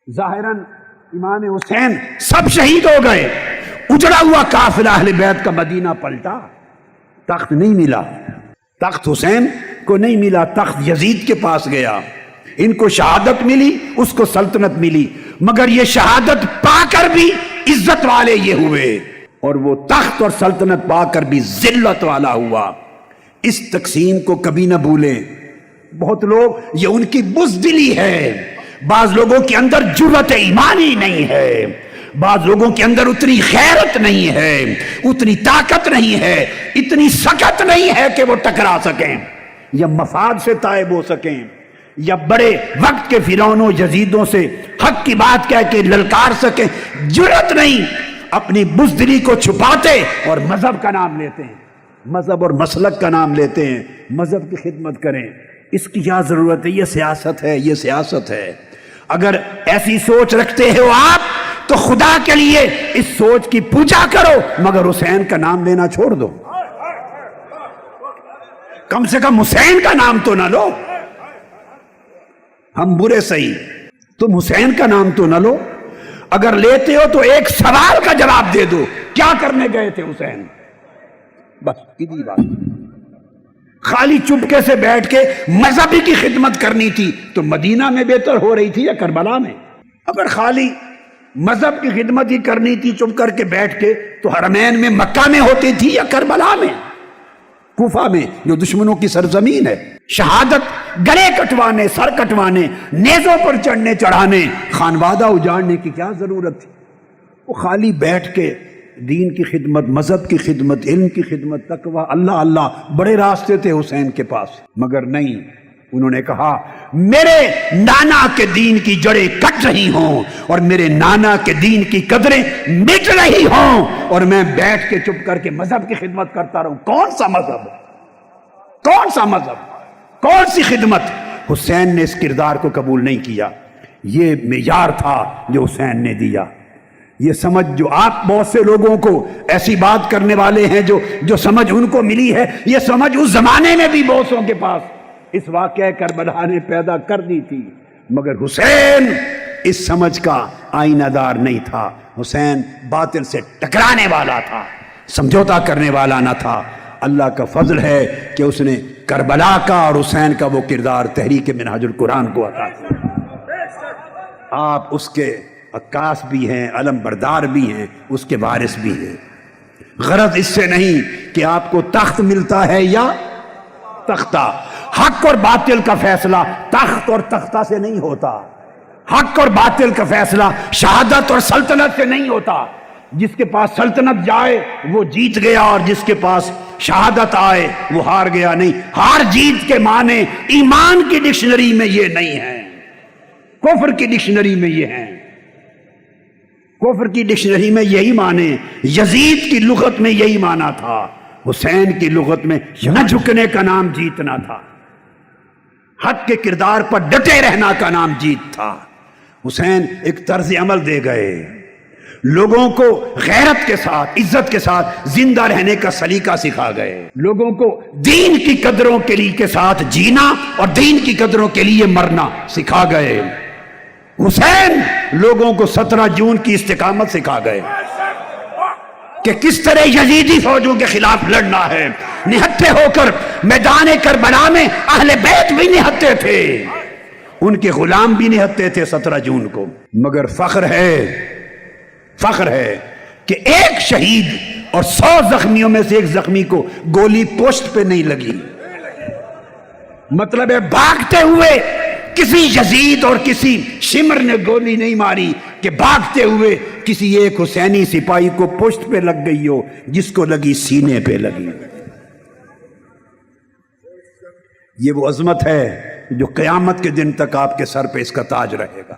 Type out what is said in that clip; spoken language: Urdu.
ظاہراً امام حسین سب شہید ہو گئے، اجڑا ہوا قافلہ اہل بیت کا مدینہ پلٹا، تخت نہیں ملا، تخت حسین کو نہیں ملا، تخت یزید کے پاس گیا، ان کو شہادت ملی، اس کو سلطنت ملی، مگر یہ شہادت پا کر بھی عزت والے یہ ہوئے اور وہ تخت اور سلطنت پا کر بھی ذلت والا ہوا۔ اس تقسیم کو کبھی نہ بھولیں۔ بہت لوگ یہ ان کی بزدلی ہے، بعض لوگوں کے اندر جرأت ایمانی نہیں ہے، بعض لوگوں کے اندر اتنی غیرت نہیں ہے، اتنی طاقت نہیں ہے، اتنی سکت نہیں ہے کہ وہ ٹکرا سکیں یا مفاد سے تائب ہو سکیں یا بڑے وقت کے فرعونوں یزیدوں سے حق کی بات کہہ کے للکار سکیں۔ جرأت نہیں، اپنی بزدلی کو چھپاتے اور مذہب کا نام لیتے ہیں، مذہب اور مسلک کا نام لیتے ہیں، مذہب کی خدمت کریں۔ اس کی کیا ضرورت ہے؟ یہ سیاست ہے، یہ سیاست ہے۔ اگر ایسی سوچ رکھتے ہو آپ تو خدا کے لیے اس سوچ کی پوجا کرو، مگر حسین کا نام لینا چھوڑ دو، کم سے کم حسین کا نام تو نہ لو۔ ہم برے صحیح، تم حسین کا نام تو نہ لو، اگر لیتے ہو تو ایک سوال کا جواب دے دو، کیا کرنے گئے تھے حسین؟ بس اتنی بات۔ خالی چپکے سے بیٹھ کے مذہبی کی خدمت کرنی تھی تو مدینہ میں بہتر ہو رہی تھی یا کربلا میں؟ اگر خالی مذہب کی خدمت ہی کرنی تھی چپ کر کے بیٹھ کے تو حرمین میں مکہ میں ہوتی تھی یا کربلا میں، کوفہ میں جو دشمنوں کی سرزمین ہے؟ شہادت گلے کٹوانے، سر کٹوانے، نیزوں پر چڑھنے چڑھانے، خانوادہ اجاڑنے کی کیا ضرورت تھی؟ وہ خالی بیٹھ کے دین کی خدمت، مذہب کی خدمت، علم کی خدمت، تقویٰ، اللہ اللہ، بڑے راستے تھے حسین کے پاس، مگر نہیں، انہوں نے کہا میرے نانا کے دین کی جڑیں کٹ رہی ہوں اور میرے نانا کے دین کی قدریں مٹ رہی ہوں اور میں بیٹھ کے چپ کر کے مذہب کی خدمت کرتا رہوں۔ کون سا مذہب؟ کون سا مذہب؟ کون سی خدمت؟ حسین نے اس کردار کو قبول نہیں کیا۔ یہ معیار تھا جو حسین نے دیا۔ یہ سمجھ جو آپ بہت سے لوگوں کو ایسی بات کرنے والے ہیں جو سمجھ ان کو ملی ہے، یہ سمجھ اس زمانے میں بھی بہتوں کے پاس اس واقعہ کربلا نے پیدا کر دی تھی، مگر حسین اس سمجھ کا آئینہ دار نہیں تھا۔ حسین باطل سے ٹکرانے والا تھا، سمجھوتا کرنے والا نہ تھا۔ اللہ کا فضل ہے کہ اس نے کربلا کا اور حسین کا وہ کردار تحریک منہاج القرآن کو عطا کیا۔ آپ اس کے عکاس بھی ہیں، علم بردار بھی ہیں، اس کے وارث بھی ہیں۔ غرض اس سے نہیں کہ آپ کو تخت ملتا ہے یا تختہ۔ حق اور باطل کا فیصلہ تخت اور تختہ سے نہیں ہوتا، حق اور باطل کا فیصلہ شہادت اور سلطنت سے نہیں ہوتا۔ جس کے پاس سلطنت جائے وہ جیت گیا اور جس کے پاس شہادت آئے وہ ہار گیا نہیں۔ ہار جیت کے معنی ایمان کی ڈکشنری میں یہ نہیں ہے، کفر کی ڈکشنری میں یہ ہیں۔ کفر کی ڈکشنری میں یہی معنی، یزید کی لغت میں یہی معنی تھا، حسین کی لغت میں نہ جھکنے کا نام جیتنا تھا، حق کے کردار پر ڈٹے رہنا کا نام جیت تھا۔ حسین ایک طرز عمل دے گئے، لوگوں کو غیرت کے ساتھ، عزت کے ساتھ زندہ رہنے کا سلیقہ سکھا گئے، لوگوں کو دین کی قدروں کے لیے کے ساتھ جینا اور دین کی قدروں کے لیے مرنا سکھا گئے۔ حسین لوگوں کو 17 جون کی استقامت سکھا گئے کہ کس طرح یزیدی فوجوں کے خلاف لڑنا ہے۔ نہتے ہو کر میدان کربلا میں اہل بیت بھی نہتے تھے، ان کے غلام بھی نہتے تھے 17 جون کو، مگر فخر ہے کہ ایک شہید اور 100 زخمیوں میں سے ایک زخمی کو گولی پوسٹ پہ نہیں لگی۔ مطلب ہے بھاگتے ہوئے کسی یزید اور کسی شمر نے گولی نہیں ماری کہ بھاگتے ہوئے کسی ایک حسینی سپاہی کو پشت پہ لگ گئی ہو، جس کو لگی سینے پہ لگی۔ یہ وہ عظمت ہے جو قیامت کے دن تک آپ کے سر پہ اس کا تاج رہے گا۔